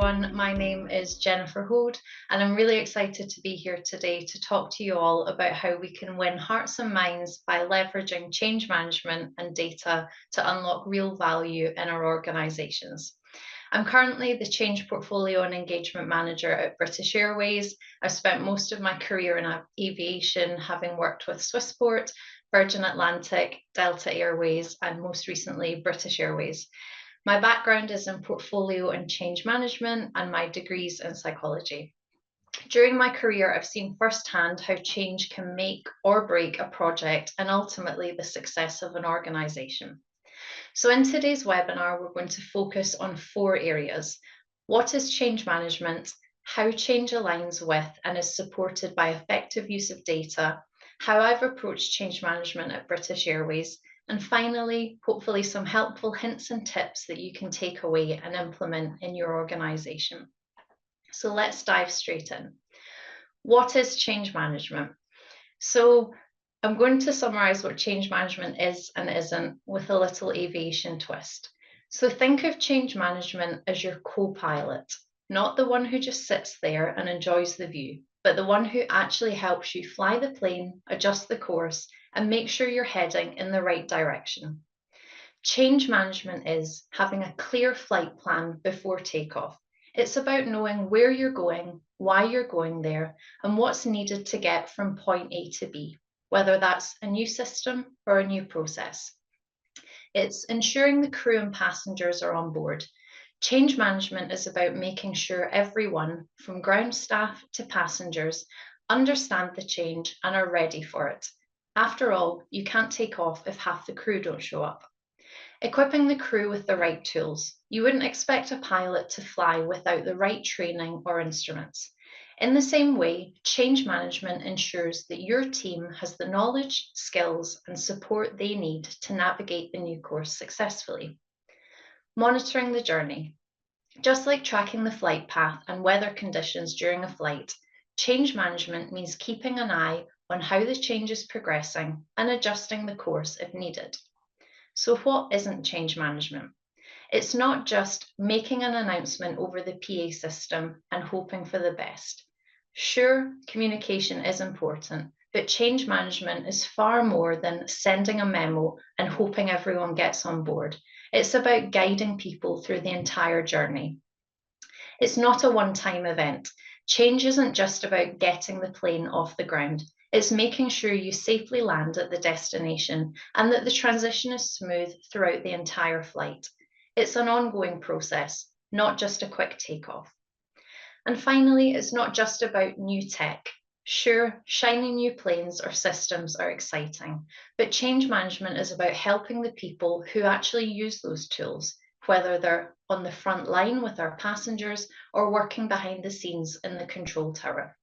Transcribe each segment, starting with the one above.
everyone. My name is Jennifer Hoad, and I'm really excited to be here today to talk to you all about how we can win hearts and minds by leveraging change management and data to unlock real value in our organisations. I'm currently the Change Portfolio and Engagement Manager at British Airways. I've spent most of my career in aviation, having worked with Swissport, Virgin Atlantic, Delta Airways, and most recently British Airways. My background is in portfolio and change management, and my degree's in psychology. During my career, I've seen firsthand how change can make or break a project and ultimately the success of an organisation. So in today's webinar, we're going to focus on 4 areas. What is change management? How change aligns with and is supported by effective use of data? How I've approached change management at British Airways, and finally, hopefully some helpful hints and tips that you can take away and implement in your organisation. So let's dive straight in. What is change management? So I'm going to summarise what change management is and isn't with a little aviation twist. So think of change management as your co-pilot, not the one who just sits there and enjoys the view, but the one who actually helps you fly the plane, adjust the course, and make sure you're heading in the right direction. Change management is having a clear flight plan before takeoff. It's about knowing where you're going, why you're going there, and what's needed to get from point A to B, whether that's a new system or a new process. It's ensuring the crew and passengers are on board. Change management is about making sure everyone, from ground staff to passengers, understand the change and are ready for it. After all, you can't take off if half the crew don't show up. Equipping the crew with the right tools. You wouldn't expect a pilot to fly without the right training or instruments. In the same way, change management ensures that your team has the knowledge, skills, and support they need to navigate the new course successfully. Monitoring the journey. Just like tracking the flight path and weather conditions during a flight, change management means keeping an eye on how the change is progressing and adjusting the course if needed. So what isn't change management? It's not just making an announcement over the PA system and hoping for the best. Sure, communication is important, but change management is far more than sending a memo and hoping everyone gets on board. It's about guiding people through the entire journey. It's not a one-time event. Change isn't just about getting the plane off the ground. It's making sure you safely land at the destination and that the transition is smooth throughout the entire flight. It's an ongoing process, not just a quick takeoff. And finally, it's not just about new tech. Sure, shiny new planes or systems are exciting, but change management is about helping the people who actually use those tools, whether they're on the front line with our passengers or working behind the scenes in the control tower.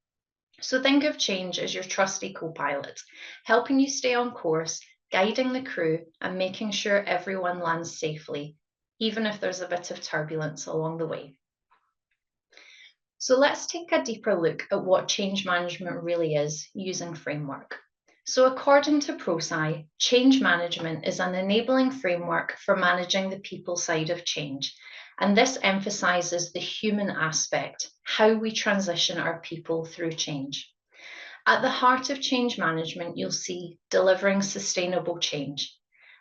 So think of change as your trusty co-pilot, helping you stay on course, guiding the crew, and making sure everyone lands safely, even if there's a bit of turbulence along the way. So let's take a deeper look at what change management really is using framework. So according to ProSci, change management is an enabling framework for managing the people side of change. And this emphasizes the human aspect, how we transition our people through change. At the heart of change management, you'll see delivering sustainable change.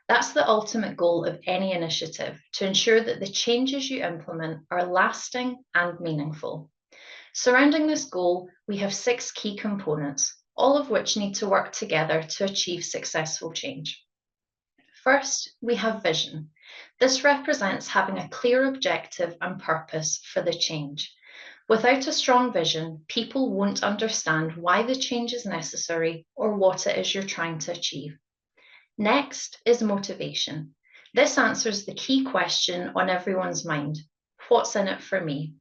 That's the ultimate goal of any initiative, to ensure that the changes you implement are lasting and meaningful. Surrounding this goal, we have 6 key components, all of which need to work together to achieve successful change. First, we have vision. This represents having a clear objective and purpose for the change. Without a strong vision, people won't understand why the change is necessary or what it is you're trying to achieve. Next is motivation. This answers the key question on everyone's mind: what's in it for me?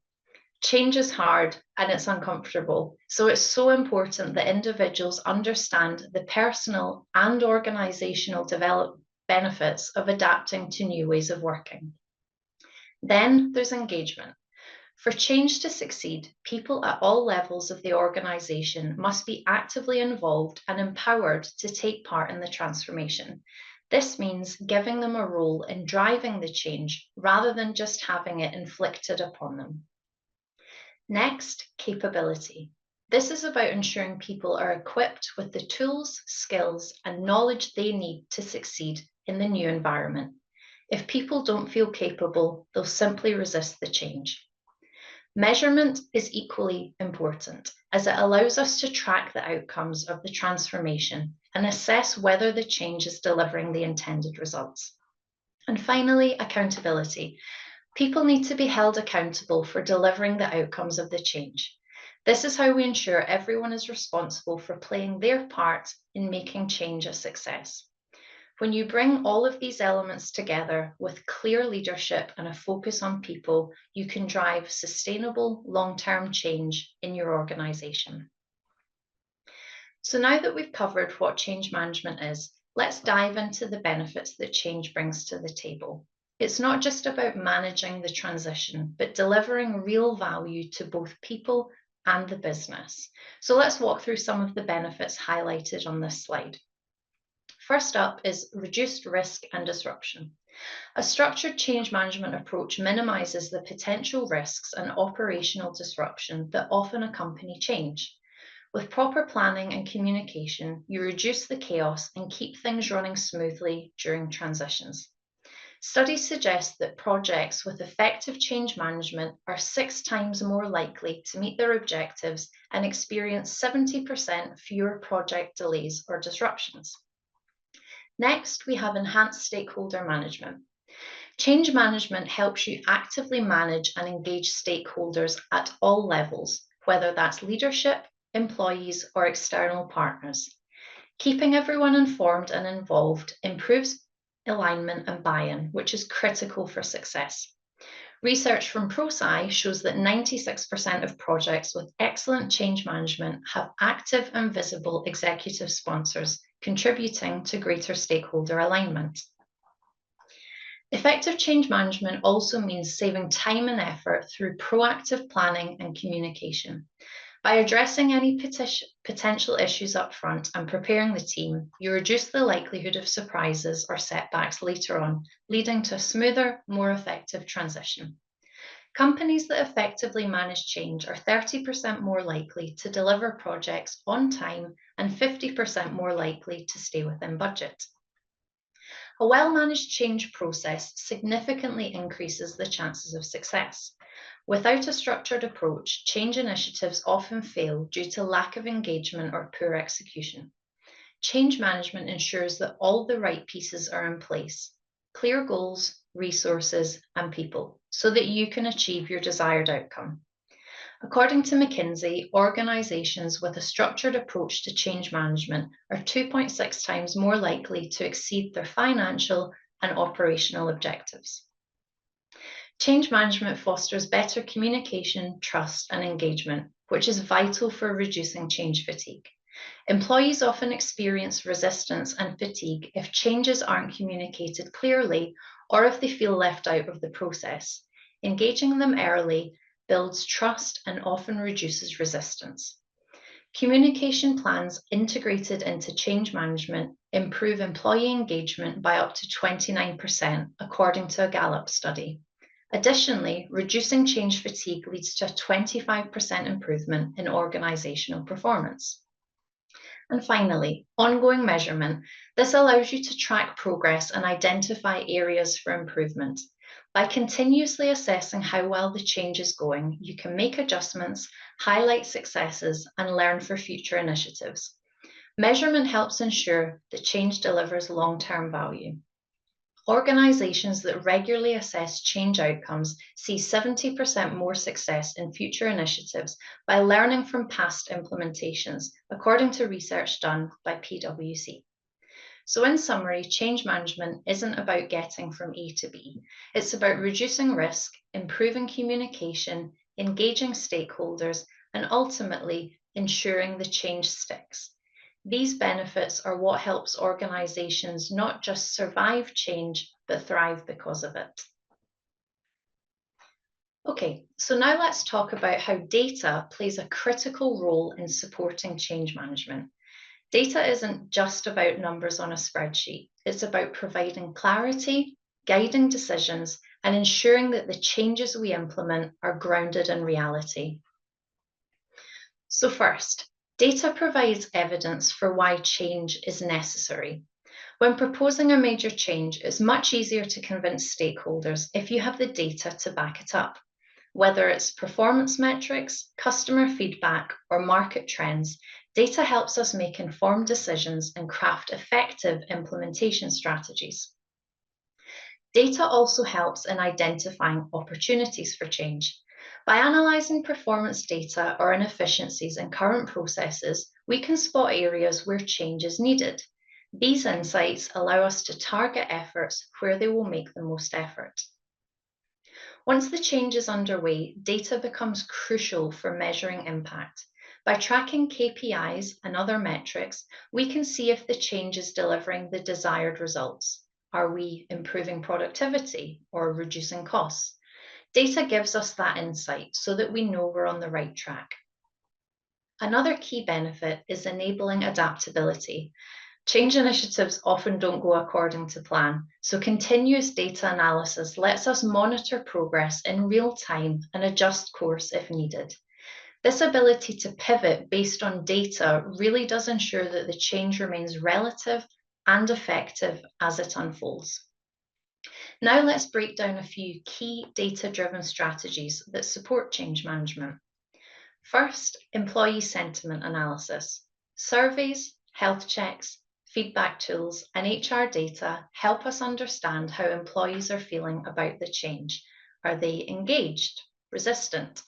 Change is hard and it's uncomfortable, so it's so important that individuals understand the personal and organisational benefits of adapting to new ways of working. Then there's engagement. For change to succeed, people at all levels of the organisation must be actively involved and empowered to take part in the transformation. This means giving them a role in driving the change rather than just having it inflicted upon them. Next, capability. This is about ensuring people are equipped with the tools, skills, and knowledge they need to succeed in the new environment. If people don't feel capable, they'll simply resist the change. Measurement is equally important as it allows us to track the outcomes of the transformation and assess whether the change is delivering the intended results. And finally, accountability. People need to be held accountable for delivering the outcomes of the change. This is how we ensure everyone is responsible for playing their part in making change a success. When you bring all of these elements together with clear leadership and a focus on people, you can drive sustainable long-term change in your organization. So now that we've covered what change management is, let's dive into the benefits that change brings to the table. It's not just about managing the transition, but delivering real value to both people and the business. So let's walk through some of the benefits highlighted on this slide. First up is reduced risk and disruption. A structured change management approach minimizes the potential risks and operational disruption that often accompany change. With proper planning and communication, you reduce the chaos and keep things running smoothly during transitions. Studies suggest that projects with effective change management are 6 times more likely to meet their objectives and experience 70% fewer project delays or disruptions. Next, we have enhanced stakeholder management. Change management helps you actively manage and engage stakeholders at all levels, whether that's leadership, employees, or external partners. Keeping everyone informed and involved improves alignment and buy-in, which is critical for success. Research from ProSci shows that 96% of projects with excellent change management have active and visible executive sponsors, contributing to greater stakeholder alignment. Effective change management also means saving time and effort through proactive planning and communication. By addressing any potential issues up front and preparing the team, you reduce the likelihood of surprises or setbacks later on, leading to a smoother, more effective transition. Companies that effectively manage change are 30% more likely to deliver projects on time and 50% more likely to stay within budget. A well-managed change process significantly increases the chances of success. Without a structured approach, change initiatives often fail due to lack of engagement or poor execution. Change management ensures that all the right pieces are in place: clear goals, resources, and people, so that you can achieve your desired outcome. According to McKinsey, organizations with a structured approach to change management are 2.6 times more likely to exceed their financial and operational objectives. Change management fosters better communication, trust, and engagement, which is vital for reducing change fatigue. Employees often experience resistance and fatigue if changes aren't communicated clearly or if they feel left out of the process. Engaging them early builds trust and often reduces resistance. Communication plans integrated into change management improve employee engagement by up to 29%, according to a Gallup study. Additionally, reducing change fatigue leads to a 25% improvement in organizational performance. And finally, ongoing measurement. This allows you to track progress and identify areas for improvement. By continuously assessing how well the change is going, you can make adjustments, highlight successes, and learn for future initiatives. Measurement helps ensure that change delivers long-term value. Organizations that regularly assess change outcomes see 70% more success in future initiatives by learning from past implementations, according to research done by PwC. So in summary, change management isn't about getting from A to B. It's about reducing risk, improving communication, engaging stakeholders, and ultimately ensuring the change sticks. These benefits are what helps organizations not just survive change, but thrive because of it. Okay, so now let's talk about how data plays a critical role in supporting change management. Data isn't just about numbers on a spreadsheet. It's about providing clarity, guiding decisions, and ensuring that the changes we implement are grounded in reality. So first, data provides evidence for why change is necessary. When proposing a major change, it's much easier to convince stakeholders if you have the data to back it up. Whether it's performance metrics, customer feedback, or market trends, data helps us make informed decisions and craft effective implementation strategies. Data also helps in identifying opportunities for change. By analysing performance data or inefficiencies in current processes, we can spot areas where change is needed. These insights allow us to target efforts where they will make the most effort. Once the change is underway, data becomes crucial for measuring impact. By tracking KPIs and other metrics, we can see if the change is delivering the desired results. Are we improving productivity or reducing costs? Data gives us that insight so that we know we're on the right track. Another key benefit is enabling adaptability. Change initiatives often don't go according to plan, so continuous data analysis lets us monitor progress in real time and adjust course if needed. This ability to pivot based on data really does ensure that the change remains relative and effective as it unfolds. Now let's break down a few key data-driven strategies that support change management. First, employee sentiment analysis. Surveys, health checks, feedback tools, and HR data help us understand how employees are feeling about the change. Are they engaged, resistant?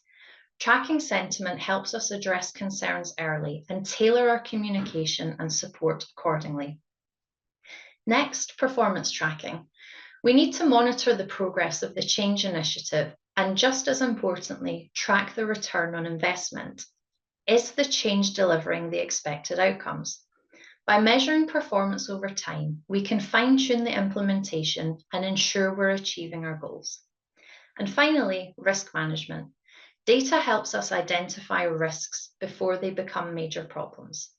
Tracking sentiment helps us address concerns early and tailor our communication and support accordingly. Next, performance tracking. We need to monitor the progress of the change initiative and, just as importantly, track the return on investment. Is the change delivering the expected outcomes? By measuring performance over time, we can fine-tune the implementation and ensure we're achieving our goals. And finally, risk management. Data helps us identify risks before they become major problems.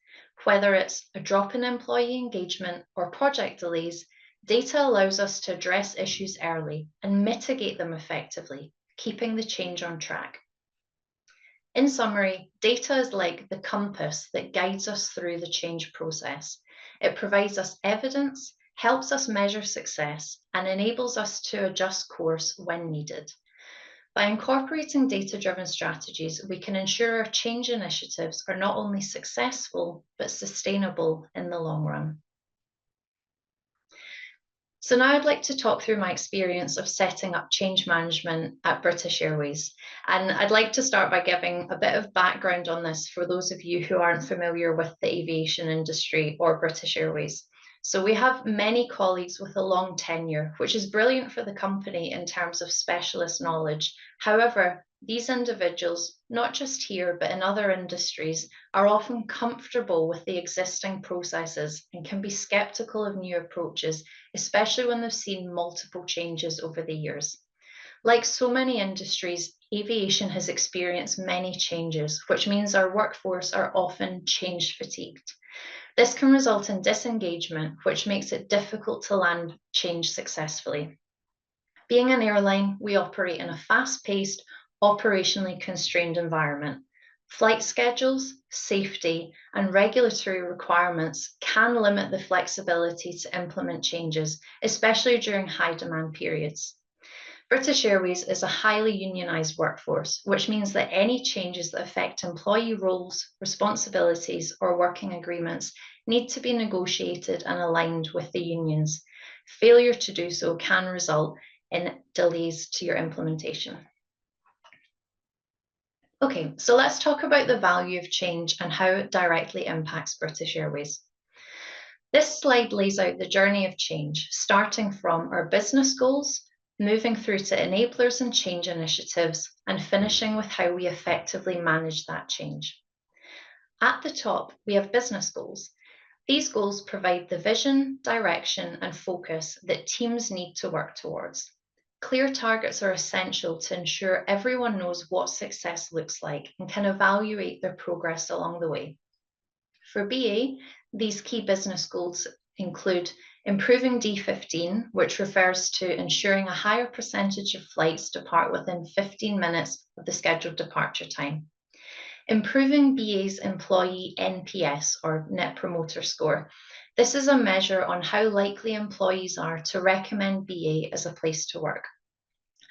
Whether it's a drop in employee engagement or project delays, data allows us to address issues early and mitigate them effectively, keeping the change on track. In summary, data is like the compass that guides us through the change process. It provides us evidence, helps us measure success, and enables us to adjust course when needed. By incorporating data-driven strategies, we can ensure our change initiatives are not only successful, but sustainable in the long run. So now I'd like to talk through my experience of setting up change management at British Airways. And I'd like to start by giving a bit of background on this for those of you who aren't familiar with the aviation industry or British Airways. So we have many colleagues with a long tenure, which is brilliant for the company in terms of specialist knowledge. However, these individuals, not just here, but in other industries, are often comfortable with the existing processes and can be skeptical of new approaches, especially when they've seen multiple changes over the years. Like so many industries, aviation has experienced many changes, which means our workforce are often change fatigued. This can result in disengagement, which makes it difficult to land change successfully. Being an airline, we operate in a fast-paced, operationally constrained environment. Flight schedules, safety, and regulatory requirements can limit the flexibility to implement changes, especially during high-demand periods. British Airways is a highly unionised workforce, which means that any changes that affect employee roles, responsibilities, or working agreements need to be negotiated and aligned with the unions. Failure to do so can result in delays to your implementation. Okay, so let's talk about the value of change and how it directly impacts British Airways. This slide lays out the journey of change, starting from our business goals, moving through to enablers and change initiatives, and finishing with how we effectively manage that change. At the top, we have business goals. These goals provide the vision, direction, and focus that teams need to work towards. Clear targets are essential to ensure everyone knows what success looks like and can evaluate their progress along the way. For BA, these key business goals include improving D15, which refers to ensuring a higher percentage of flights depart within 15 minutes of the scheduled departure time. Improving BA's employee NPS, or Net Promoter Score. This is a measure on how likely employees are to recommend BA as a place to work.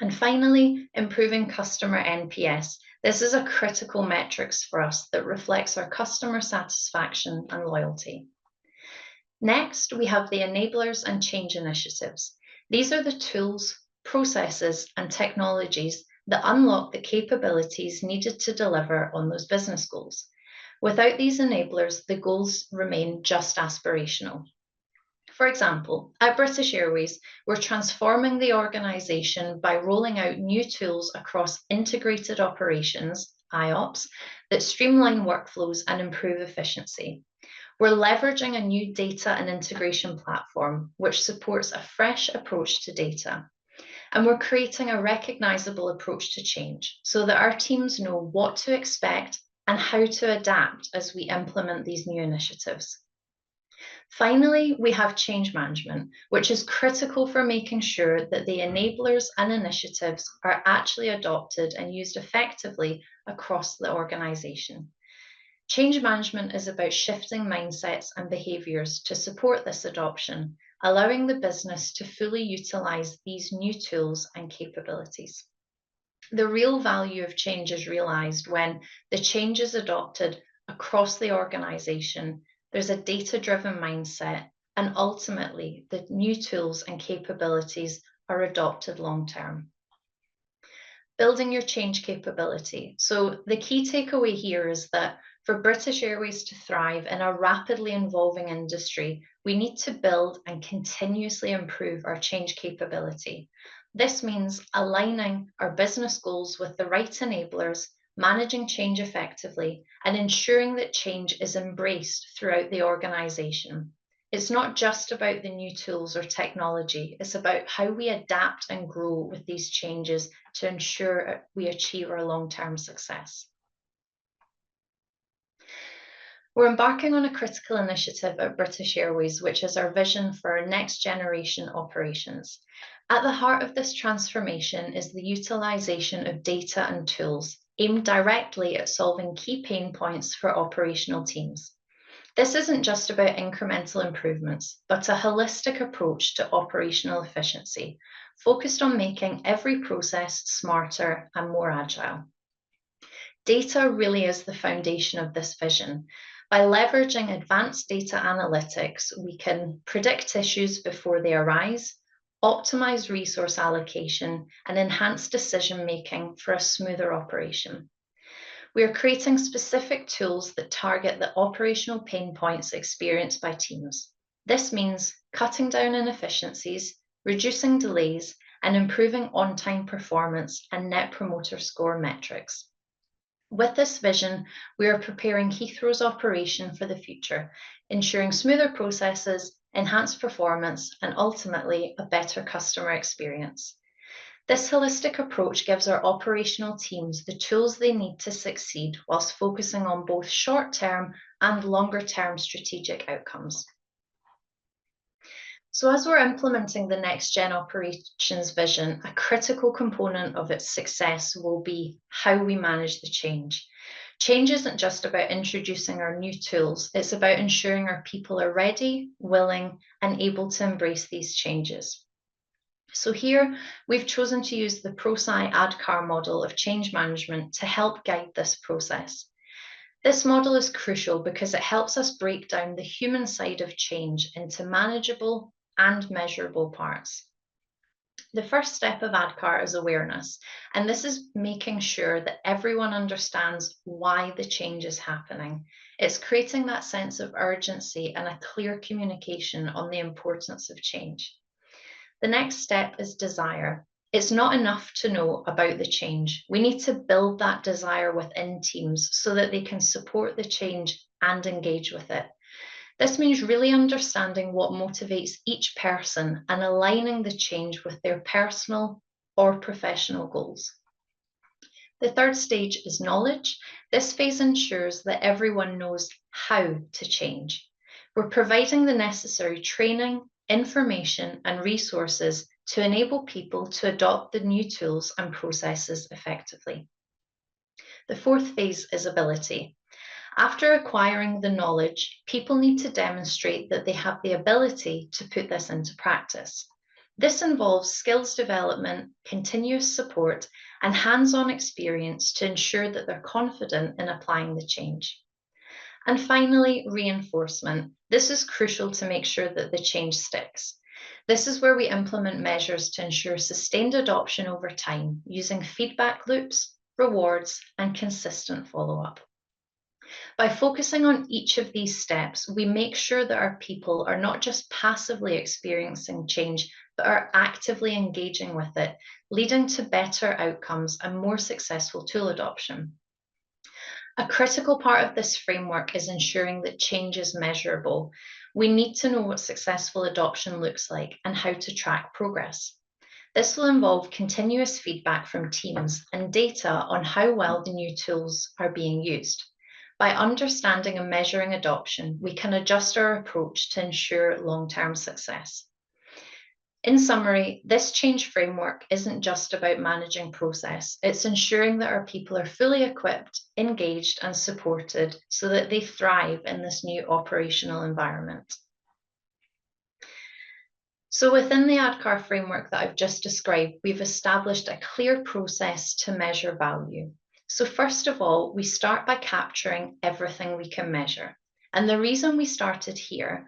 And finally, improving customer NPS. This is a critical metrics for us that reflects our customer satisfaction and loyalty. Next, we have the enablers and change initiatives. These are the tools, processes, and technologies that unlock the capabilities needed to deliver on those business goals. Without these enablers, the goals remain just aspirational. For example, at British Airways, we're transforming the organisation by rolling out new tools across integrated operations, IOPS, that streamline workflows and improve efficiency. We're leveraging a new data and integration platform, which supports a fresh approach to data. And we're creating a recognisable approach to change so that our teams know what to expect and how to adapt as we implement these new initiatives. Finally, we have change management, which is critical for making sure that the enablers and initiatives are actually adopted and used effectively across the organisation. Change management is about shifting mindsets and behaviours to support this adoption, allowing the business to fully utilise these new tools and capabilities. The real value of change is realised when the change is adopted across the organisation, there's a data-driven mindset, and ultimately the new tools and capabilities are adopted long-term. Building your change capability. So the key takeaway here is that for British Airways to thrive in a rapidly evolving industry, we need to build and continuously improve our change capability. This means aligning our business goals with the right enablers, managing change effectively, and ensuring that change is embraced throughout the organisation. It's not just about the new tools or technology, it's about how we adapt and grow with these changes to ensure we achieve our long-term success. We're embarking on a critical initiative at British Airways, which is our vision for our next generation operations. At the heart of this transformation is the utilisation of data and tools aimed directly at solving key pain points for operational teams. This isn't just about incremental improvements, but a holistic approach to operational efficiency, focused on making every process smarter and more agile. Data really is the foundation of this vision. By leveraging advanced data analytics, we can predict issues before they arise, optimize resource allocation, and enhance decision-making for a smoother operation. We are creating specific tools that target the operational pain points experienced by teams. This means cutting down inefficiencies, reducing delays, and improving on-time performance and Net Promoter Score metrics. With this vision, we are preparing Heathrow's operation for the future, ensuring smoother processes, enhanced performance, and ultimately a better customer experience. This holistic approach gives our operational teams the tools they need to succeed whilst focusing on both short-term and longer-term strategic outcomes. So as we're implementing the next-gen operations vision, a critical component of its success will be how we manage the change. Change isn't just about introducing our new tools, it's about ensuring our people are ready, willing, and able to embrace these changes. So here, we've chosen to use the ProSci ADKAR model of change management to help guide this process. This model is crucial because it helps us break down the human side of change into manageable and measurable parts. The first step of ADKAR is awareness, and this is making sure that everyone understands why the change is happening. It's creating that sense of urgency and a clear communication on the importance of change. The next step is desire. It's not enough to know about the change. We need to build that desire within teams so that they can support the change and engage with it. This means really understanding what motivates each person and aligning the change with their personal or professional goals. The third stage is knowledge. This phase ensures that everyone knows how to change. We're providing the necessary training, information, and resources to enable people to adopt the new tools and processes effectively. The fourth phase is ability. After acquiring the knowledge, people need to demonstrate that they have the ability to put this into practice. This involves skills development, continuous support, and hands-on experience to ensure that they're confident in applying the change. And finally, reinforcement. This is crucial to make sure that the change sticks. This is where we implement measures to ensure sustained adoption over time using feedback loops, rewards, and consistent follow-up. By focusing on each of these steps, we make sure that our people are not just passively experiencing change, but are actively engaging with it, leading to better outcomes and more successful tool adoption. A critical part of this framework is ensuring that change is measurable. We need to know what successful adoption looks like and how to track progress. This will involve continuous feedback from teams and data on how well the new tools are being used. By understanding and measuring adoption, we can adjust our approach to ensure long-term success. In summary, this change framework isn't just about managing process, it's ensuring that our people are fully equipped, engaged, and supported so that they thrive in this new operational environment. So within the ADKAR framework that I've just described, we've established a clear process to measure value. So first of all, we start by capturing everything we can measure. And the reason we started here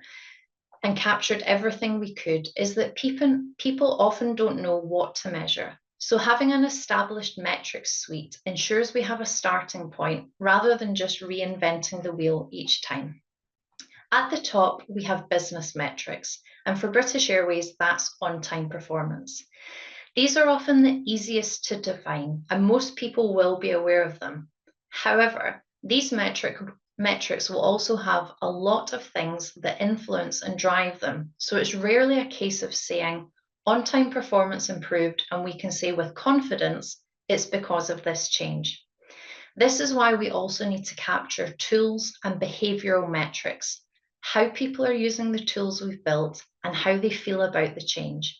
and captured everything we could is that people often don't know what to measure. So having an established metrics suite ensures we have a starting point rather than just reinventing the wheel each time. At the top, we have business metrics, and for British Airways, that's on-time performance. These are often the easiest to define, and most people will be aware of them. However, these metrics will also have a lot of things that influence and drive them, so it's rarely a case of saying, on-time performance improved, and we can say with confidence, it's because of this change. This is why we also need to capture tools and behavioural metrics, how people are using the tools we've built, and how they feel about the change.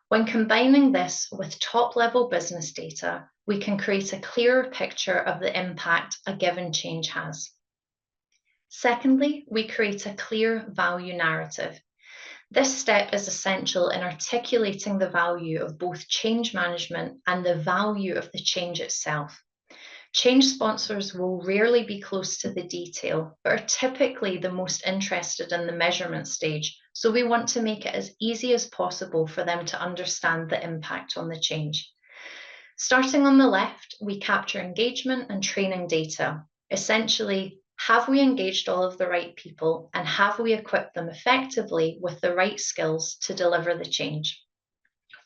When combining this with top-level business data, we can create a clearer picture of the impact a given change has. Secondly, we create a clear value narrative. This step is essential in articulating the value of both change management and the value of the change itself. Change sponsors will rarely be close to the detail, but are typically the most interested in the measurement stage, so we want to make it as easy as possible for them to understand the impact on the change. Starting on the left, we capture engagement and training data. Essentially, have we engaged all of the right people, and have we equipped them effectively with the right skills to deliver the change?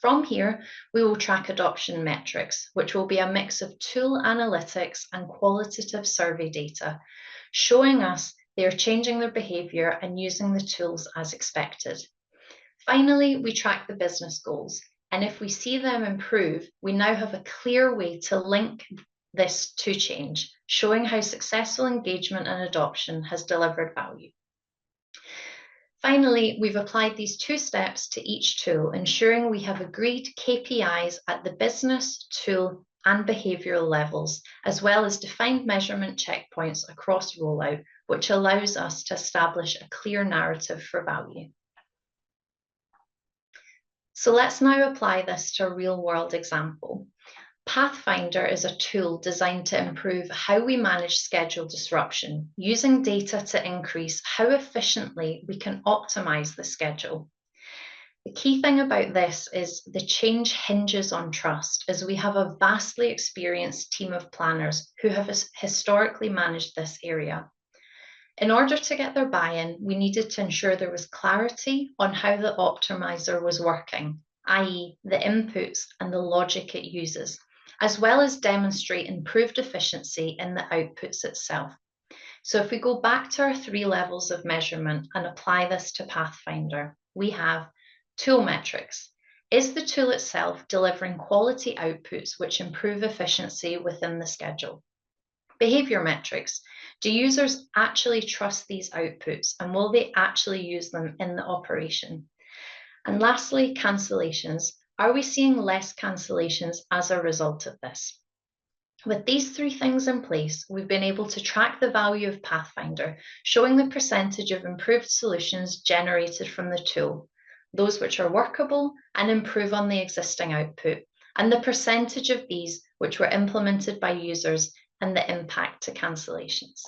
From here, we will track adoption metrics, which will be a mix of tool analytics and qualitative survey data, showing us they are changing their behaviour and using the tools as expected. Finally, we track the business goals, and if we see them improve, we now have a clear way to link this to change, showing how successful engagement and adoption has delivered value. Finally, we've applied these two steps to each tool, ensuring we have agreed KPIs at the business, tool, and behavioural levels, as well as defined measurement checkpoints across rollout, which allows us to establish a clear narrative for value. So let's now apply this to a real-world example. Pathfinder is a tool designed to improve how we manage schedule disruption, using data to increase how efficiently we can optimize the schedule. The key thing about this is the change hinges on trust, as we have a vastly experienced team of planners who have historically managed this area. In order to get their buy-in, we needed to ensure there was clarity on how the optimizer was working, i.e. the inputs and the logic it uses, as well as demonstrate improved efficiency in the outputs itself. So if we go back to our 3 levels of measurement and apply this to Pathfinder, we have tool metrics. Is the tool itself delivering quality outputs which improve efficiency within the schedule? Behavior metrics. Do users actually trust these outputs, and will they actually use them in the operation? And lastly, cancellations. Are we seeing less cancellations as a result of this? With these three things in place, we've been able to track the value of Pathfinder, showing the percentage of improved solutions generated from the tool, those which are workable and improve on the existing output, and the percentage of these which were implemented by users and the impact to cancellations.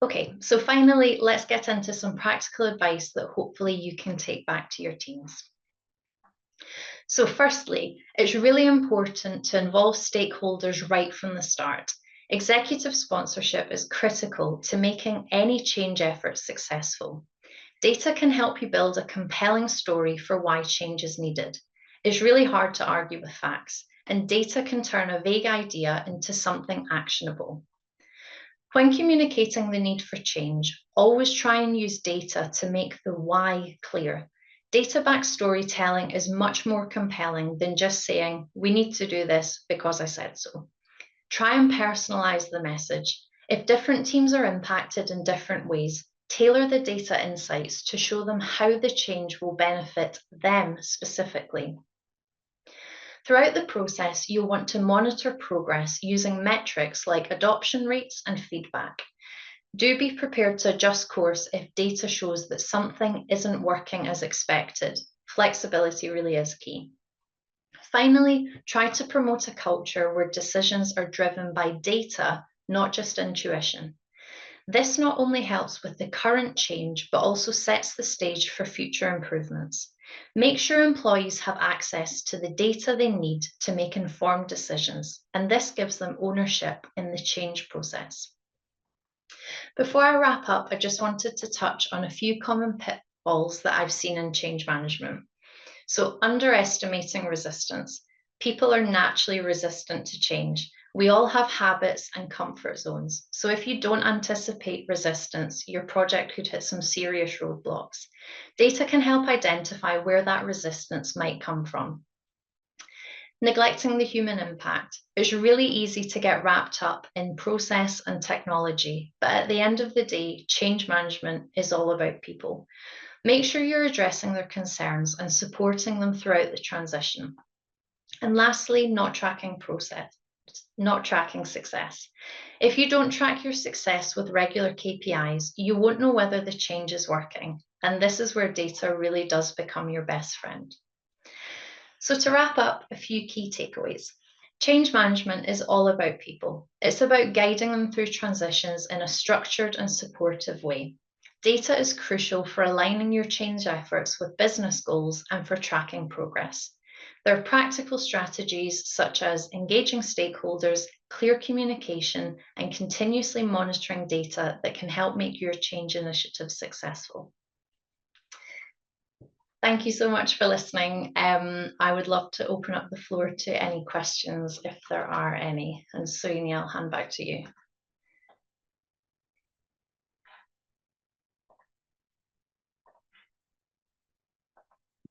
Okay, so finally, let's get into some practical advice that hopefully you can take back to your teams. So firstly, it's really important to involve stakeholders right from the start. Executive sponsorship is critical to making any change effort successful. Data can help you build a compelling story for why change is needed. It's really hard to argue with facts, and data can turn a vague idea into something actionable. When communicating the need for change, always try and use data to make the why clear. Data-backed storytelling is much more compelling than just saying, we need to do this because I said so. Try and personalize the message. If different teams are impacted in different ways, tailor the data insights to show them how the change will benefit them specifically. Throughout the process, you'll want to monitor progress using metrics like adoption rates and feedback. Do be prepared to adjust course if data shows that something isn't working as expected. Flexibility really is key. Finally, try to promote a culture where decisions are driven by data, not just intuition. This not only helps with the current change, but also sets the stage for future improvements. Make sure employees have access to the data they need to make informed decisions, and this gives them ownership in the change process. Before I wrap up, I just wanted to touch on a few common pitfalls that I've seen in change management. So, underestimating resistance. People are naturally resistant to change. We all have habits and comfort zones. So if you don't anticipate resistance, your project could hit some serious roadblocks. Data can help identify where that resistance might come from. Neglecting the human impact. It's really easy to get wrapped up in process and technology, but at the end of the day, change management is all about people. Make sure you're addressing their concerns and supporting them throughout the transition. And lastly, not tracking success. If you don't track your success with regular KPIs, you won't know whether the change is working. And this is where data really does become your best friend. So to wrap up, a few key takeaways. Change management is all about people. It's about guiding them through transitions in a structured and supportive way. Data is crucial for aligning your change efforts with business goals and for tracking progress. There are practical strategies such as engaging stakeholders, clear communication, and continuously monitoring data that can help make your change initiative successful. Thank you so much for listening. I would love to open up the floor to any questions if there are any. And Sonia, I'll hand back to you.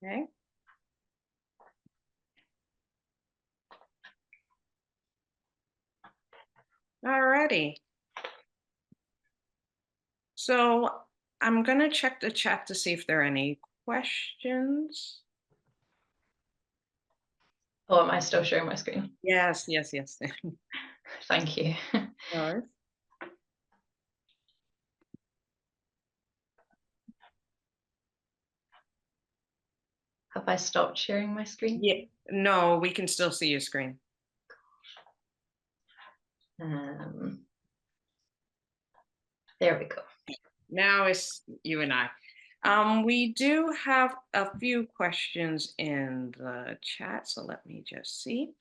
Okay. All righty. So I'm going to check the chat to see if there are any questions. Oh, am I still sharing my screen? Yes. Thank you. No. Have I stopped sharing my screen? Yeah. No, we can still see your screen. There we go. Now it's you and I. We do have a few questions in the chat, so let me just see.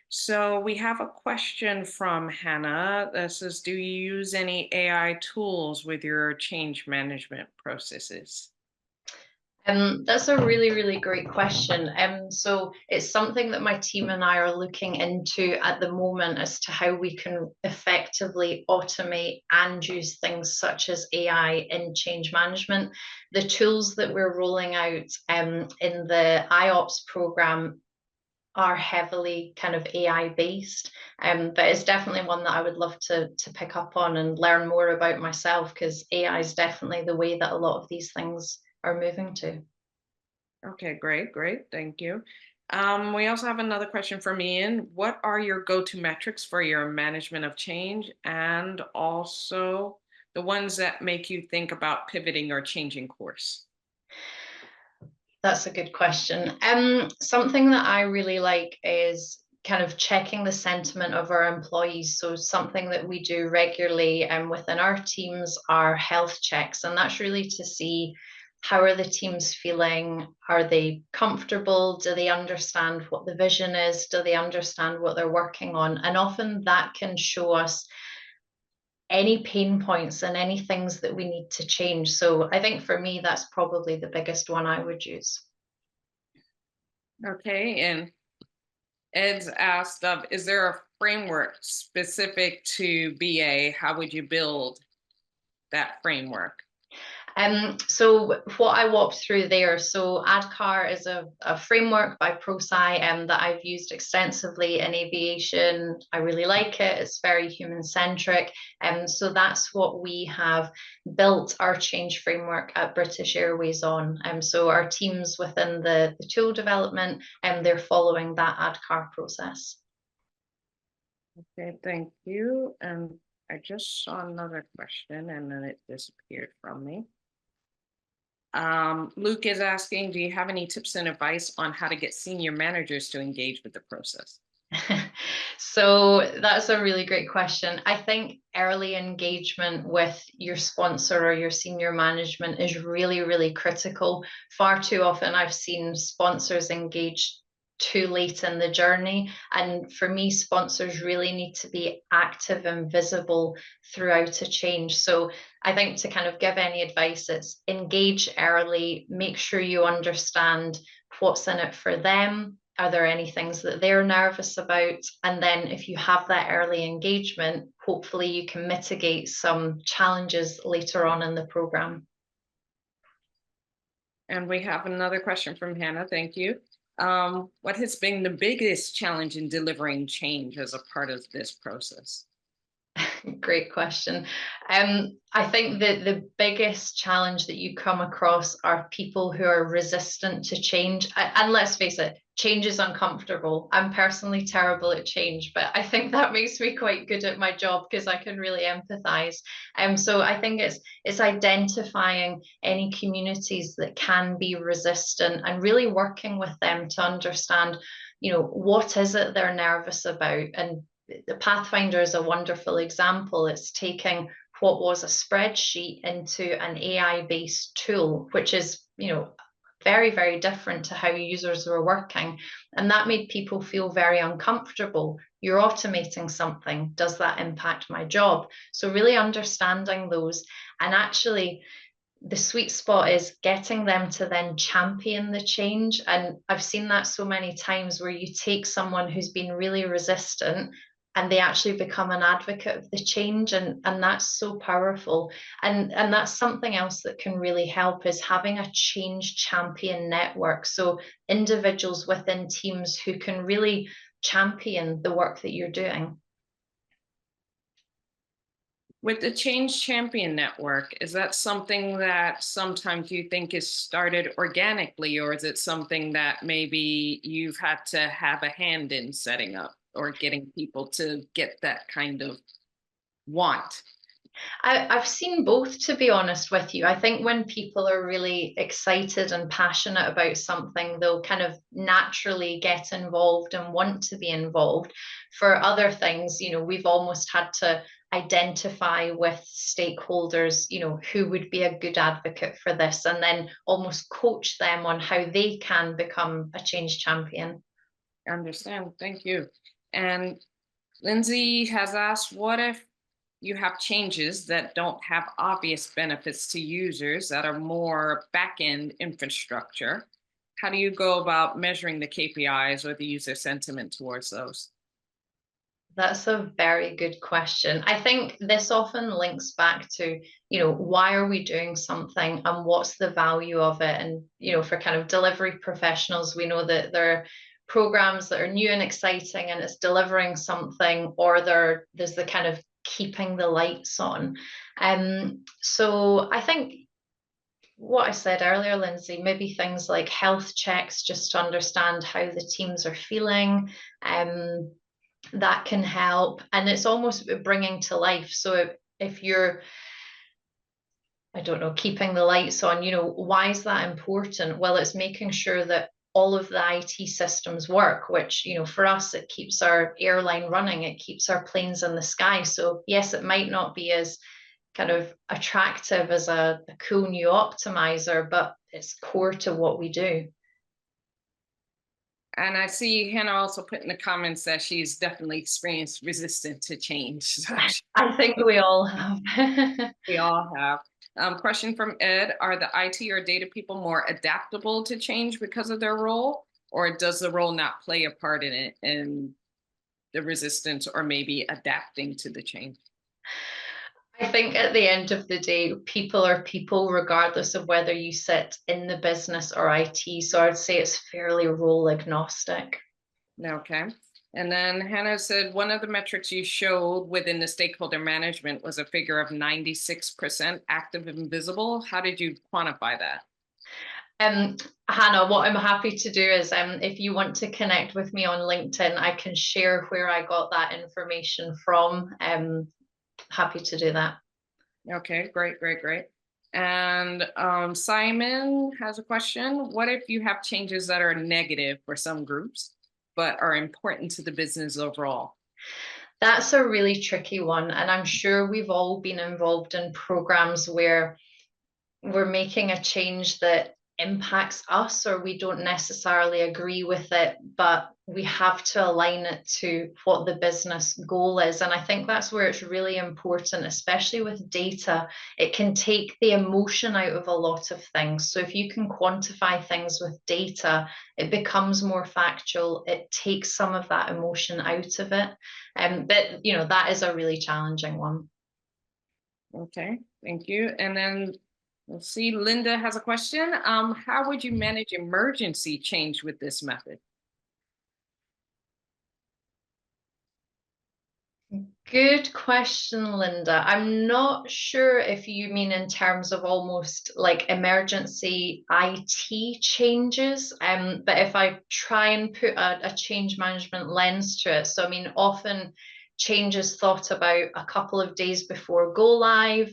So we have a question from Hannah that says, do you use any AI tools with your change management processes? That's a really, really great question. So it's something that my team and I are looking into at the moment as to how we can effectively automate and use things such as AI in change management. The tools that we're rolling out in the IOPS program are heavily kind of AI based, but it's definitely one that I would love to pick up on and learn more about myself, because AI is definitely the way that a lot of these things are moving to. Okay, great. Thank you. We also have another question from Ian. What are your go-to metrics for your management of change, and also the ones that make you think about pivoting or changing course? That's a good question. Something that I really like is kind of checking the sentiment of our employees. So something that we do regularly within our teams are health checks, and that's really to see how are the teams feeling? Are they comfortable? Do they understand what the vision is? Do they understand what they're working on? And often that can show us any pain points and any things that we need to change. So I think for me, that's probably the biggest one I would use. Okay, and Ed's asked, is there a framework specific to BA? How would you build that framework? So what I walked through there, so ADCAR is a framework by ProSci that I've used extensively in aviation. I really like it. It's very human-centric. So that's what we have built our change framework at British Airways on. So our teams within the tool development, they're following that ADCAR process. Okay, thank you. And I just saw another question and then it disappeared from me. Luke is asking, do you have any tips and advice on how to get senior managers to engage with the process? So that's a really great question. I think early engagement with your sponsor or your senior management is really, really critical. Far too often, I've seen sponsors engage too late in the journey. And for me, sponsors really need to be active and visible throughout a change. So I think to kind of give any advice, it's engage early, make sure you understand what's in it for them. Are there any things that they're nervous about? And then if you have that early engagement, hopefully you can mitigate some challenges later on in the program. And we have another question from Hannah. Thank you. What has been the biggest challenge in delivering change as a part of this process? Great question. I think that the biggest challenge that you come across are people who are resistant to change. And let's face it, change is uncomfortable. I'm personally terrible at change, but I think that makes me quite good at my job because I can really empathize. So I think it's identifying any communities that can be resistant and really working with them to understand, what is it they're nervous about, and the Pathfinder is a wonderful example. It's taking what was a spreadsheet into an AI-based tool, which is, very, very different to how users were working. And that made people feel very uncomfortable. You're automating something. Does that impact my job? So really understanding those, and actually the sweet spot is getting them to then champion the change. And I've seen that so many times where you take someone who's been really resistant and they actually become an advocate of the change, and that's so powerful. And that's something else that can really help is having a change champion network. So individuals within teams who can really champion the work that you're doing. With the Change Champion Network, is that something that sometimes you think is started organically, or is it something that maybe you've had to have a hand in setting up or getting people to get that kind of want? I've seen both, to be honest with you. I think when people are really excited and passionate about something, they'll kind of naturally get involved and want to be involved. For other things, we've almost had to identify with stakeholders, who would be a good advocate for this, and then almost coach them on how they can become a change champion. I understand. Thank you. And Lindsay has asked, what if you have changes that don't have obvious benefits to users that are more back-end infrastructure? How do you go about measuring the KPIs or the user sentiment towards those? That's a very good question. I think this often links back to, why are we doing something and what's the value of it? And, for kind of delivery professionals, we know that there are programs that are new and exciting and it's delivering something, or there's the kind of keeping the lights on. So I think what I said earlier, Lindsay, maybe things like health checks just to understand how the teams are feeling. That can help. And it's almost bringing to life. So if you're, I don't know, keeping the lights on, why is that important? Well, it's making sure that all of the IT systems work, which, for us, it keeps our airline running, it keeps our planes in the sky. So, yes, it might not be as kind of attractive as a cool new optimizer, but it's core to what we do. And I see Hannah also put in the comments that she's definitely experienced resistant to change. So I think we all have. we all have. Question from Ed: are the IT or data people more adaptable to change because of their role, or does the role not play a part in it and the resistance or maybe adapting to the change? I think at the end of the day, people are people regardless of whether you sit in the business or IT. So I'd say it's fairly role agnostic. Okay. And then Hannah said one of the metrics you showed within the stakeholder management was a figure of 96% active and visible. How did you quantify that? Hannah, what I'm happy to do is if you want to connect with me on LinkedIn, I can share where I got that information from. Happy to do that. Okay, great, great, great. And Simon has a question. What if you have changes that are negative for some groups, but are important to the business overall? That's a really tricky one. And I'm sure we've all been involved in programs where we're making a change that impacts us or we don't necessarily agree with it, but we have to align it to what the business goal is. And I think that's where it's really important, especially with data. It can take the emotion out of a lot of things. So if you can quantify things with data, it becomes more factual. It takes some of that emotion out of it. But that is a really challenging one. Okay, thank you. And then let's see, Linda has a question. How would you manage emergency change with this method? Good question, Linda. I'm not sure if you mean in terms of almost like emergency IT changes, but if I try and put a change management lens to it, so I mean, often change is thought about a couple of days before go live,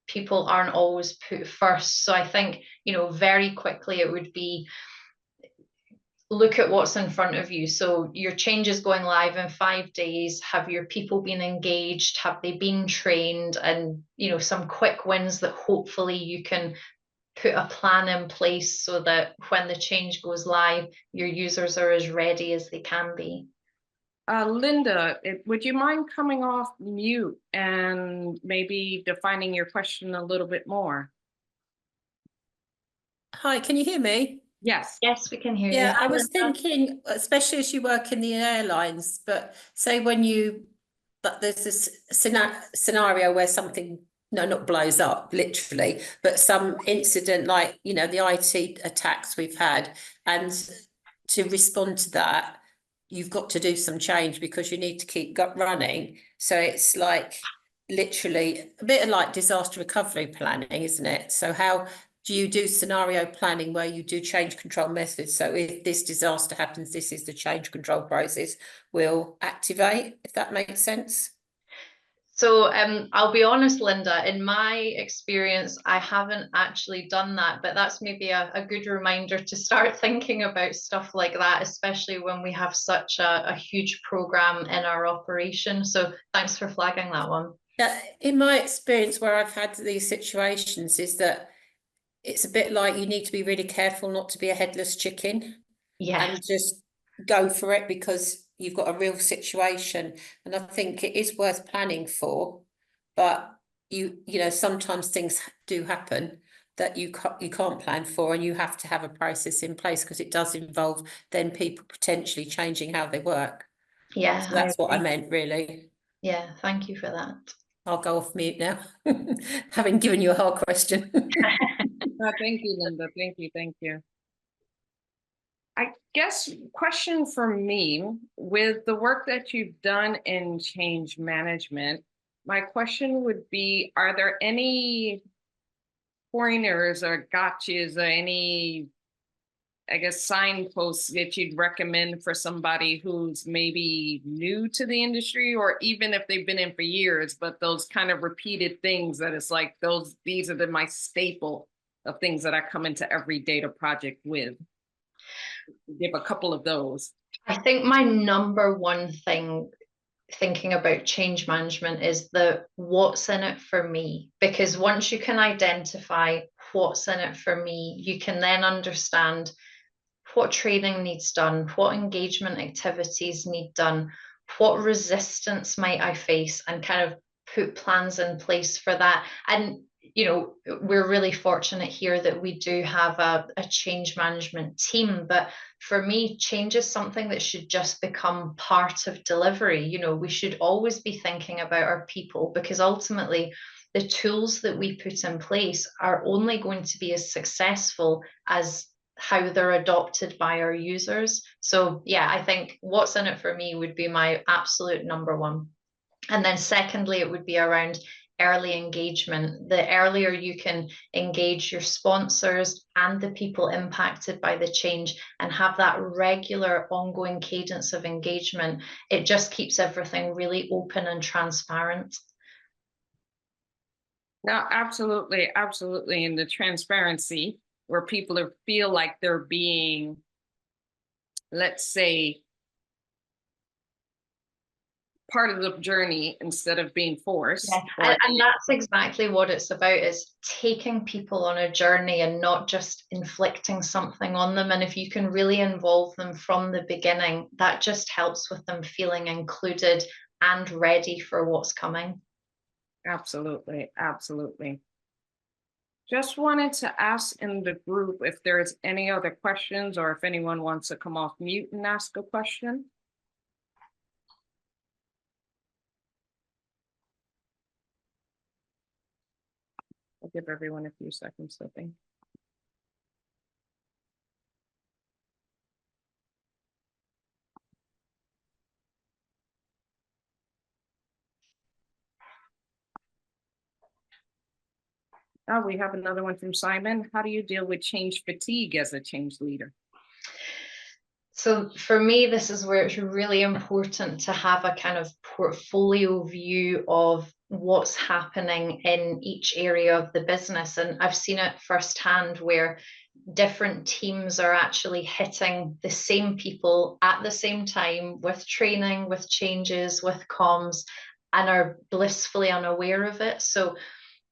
people aren't always put first. So I think, very quickly it would be look at what's in front of you. So your change is going live in 5 days. Have your people been engaged? Have they been trained? And some quick wins that hopefully you can put a plan in place so that when the change goes live, your users are as ready as they can be. Linda, would you mind coming off mute and maybe defining your question a little bit more? Hi, can you hear me? Yes. Yes, we can hear you. Yeah, I Hi, was Linda. thinking, especially as you work in the airlines, but say but there's this scenario where something, no, not blows up literally, but some incident like, the IT attacks we've had, and to respond to that, you've got to do some change because you need to keep running. So it's like literally a bit of like disaster recovery planning, isn't it? So how do you do scenario planning where you do change control methods? So if this disaster happens, this is the change control process will activate, if that makes sense. So I'll be honest, Linda, in my experience, I haven't actually done that, but that's maybe a good reminder to start thinking about stuff like that, especially when we have such a huge program in our operation. So thanks for flagging that one. Yeah, in my experience where I've had these situations is that it's a bit like you need to be really careful not to be a headless chicken Yeah. and just go for it because you've got a real situation. And I think it is worth planning for, but sometimes things do happen that you can't plan for, and you have to have a process in place because it does involve then people potentially changing how they work. Yeah, So that's what I meant, really. Yeah, thank you for that. I'll go off mute now, having given you a whole question. Thank you, Linda. Thank you. Thank you. I guess question for me, with the work that you've done in change management, my question would be, are there any pointers or gotchas or any, I guess, signposts that you'd recommend for somebody who's maybe new to the industry, or even if they've been in for years, but those kind of repeated things that it's like these are my staple of things that I come into every data project with? Give a couple of those. I think my number one thing thinking about change management is the what's in it for me, because once you can identify what's in it for me, you can then understand what training needs done, what engagement activities need done, what resistance might I face, and kind of put plans in place for that. And we're really fortunate here that we do have a change management team, but for me, change is something that should just become part of delivery. We should always be thinking about our people, because ultimately the tools that we put in place are only going to be as successful as how they're adopted by our users. So yeah, I think what's in it for me would be my absolute number one. And then secondly, it would be around early engagement. The earlier you can engage your sponsors and the people impacted by the change and have that regular ongoing cadence of engagement, it just keeps everything really open and transparent. No, absolutely, absolutely. And the transparency where people feel like they're being, let's say, part of the journey instead of being forced. Yeah. And that's exactly what it's about, is taking people on a journey and not just inflicting something on them. And if you can really involve them from the beginning, that just helps with them feeling included and ready for what's coming. Absolutely, absolutely. Just wanted to ask in the group if there's any other questions, or if anyone wants to come off mute and ask a question. I'll give everyone a few seconds to think. Oh, we have another one from Simon. How do you deal with change fatigue as a change leader? So for me, this is where it's really important to have a kind of portfolio view of what's happening in each area of the business. And I've seen it firsthand where different teams are actually hitting the same people at the same time with training, with changes, with comms, and are blissfully unaware of it. So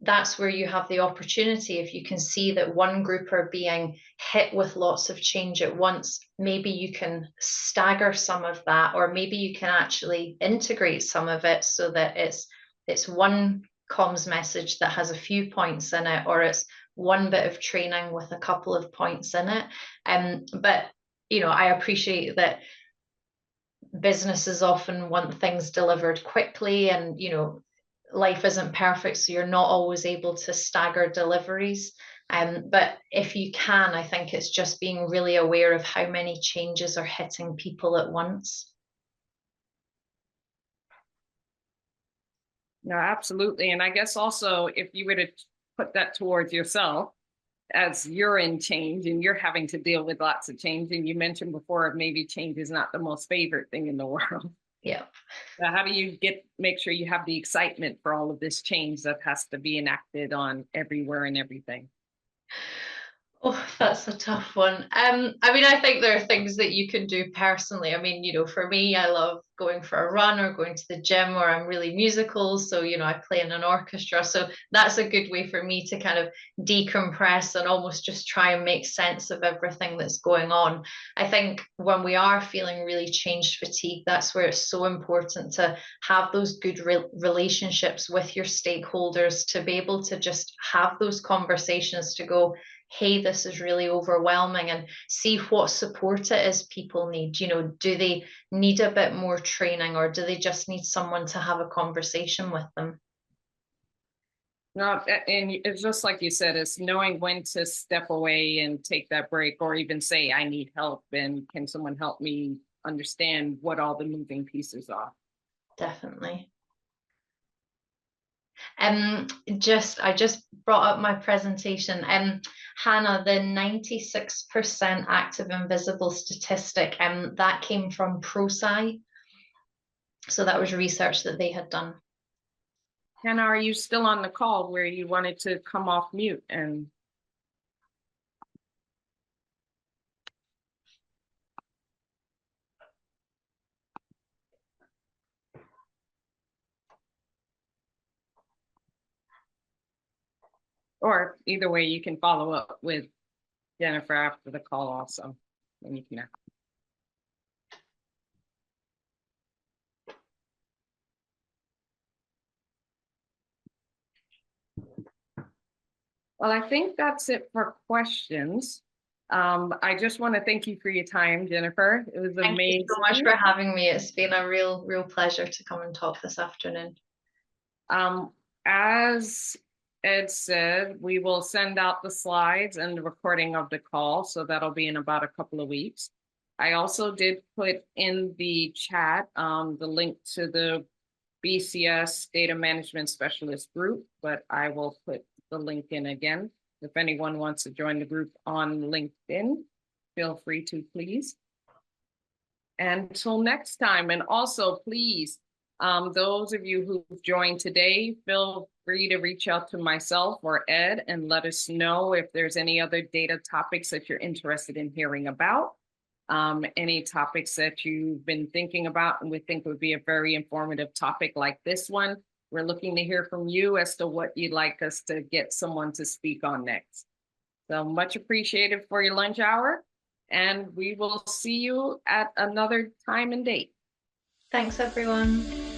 that's where you have the opportunity. If you can see that one group are being hit with lots of change at once, maybe you can stagger some of that, or maybe you can actually integrate some of it so that it's one comms message that has a few points in it, or it's one bit of training with a couple of points in it. But I appreciate that businesses often want things delivered quickly, and life isn't perfect, so you're not always able to stagger deliveries. But if you can, I think it's just being really aware of how many changes are hitting people at once. No, absolutely. And I guess also, if you were to put that towards yourself, as you're in change and you're having to deal with lots of change, and you mentioned before, maybe change is not the most favorite thing in the world. Yeah. So how do you make sure you have the excitement for all of this change that has to be enacted on everywhere and everything? Oh, that's a tough one. I think there are things that you can do personally. For me, I love going for a run or going to the gym, or I'm really musical. So, I play in an orchestra. So that's a good way for me to kind of decompress and almost just try and make sense of everything that's going on. I think when we are feeling really change fatigue, that's where it's so important to have those good relationships with your stakeholders, to be able to just have those conversations to go, hey, this is really overwhelming, and see what support it is people need. Do they need a bit more training, or do they just need someone to have a conversation with them? No, and it's just like you said, it's knowing when to step away and take that break, or even say, I need help, and can someone help me understand what all the moving pieces are? Definitely. I just brought up my presentation. Hannah, the 96% active and visible statistic, that came from ProSci. So that was research that they had done. Hannah, are you still on the call where you wanted to come off mute and? Or either way, you can follow up with Jennifer after the call also, and you can. Well, I think that's it for questions. I just want to thank you for your time, Jennifer. It was amazing. Thank you so much for having me. It's been a real pleasure to come and talk this afternoon. As Ed said, we will send out the slides and the recording of the call, so that'll be in about a couple of weeks. I also did put in the chat the link to the BCS Data Management Specialist group, but I will put the link in again. If anyone wants to join the group on LinkedIn, feel free to, please. Until next time, and also please, those of you who've joined today, feel free to reach out to myself or Ed and let us know if there's any other data topics that you're interested in hearing about. Any topics that you've been thinking about and we think would be a very informative topic like this one. We're looking to hear from you as to what you'd like us to get someone to speak on next. So much appreciated for your lunch hour, and we will see you at another time and date. Thanks, everyone.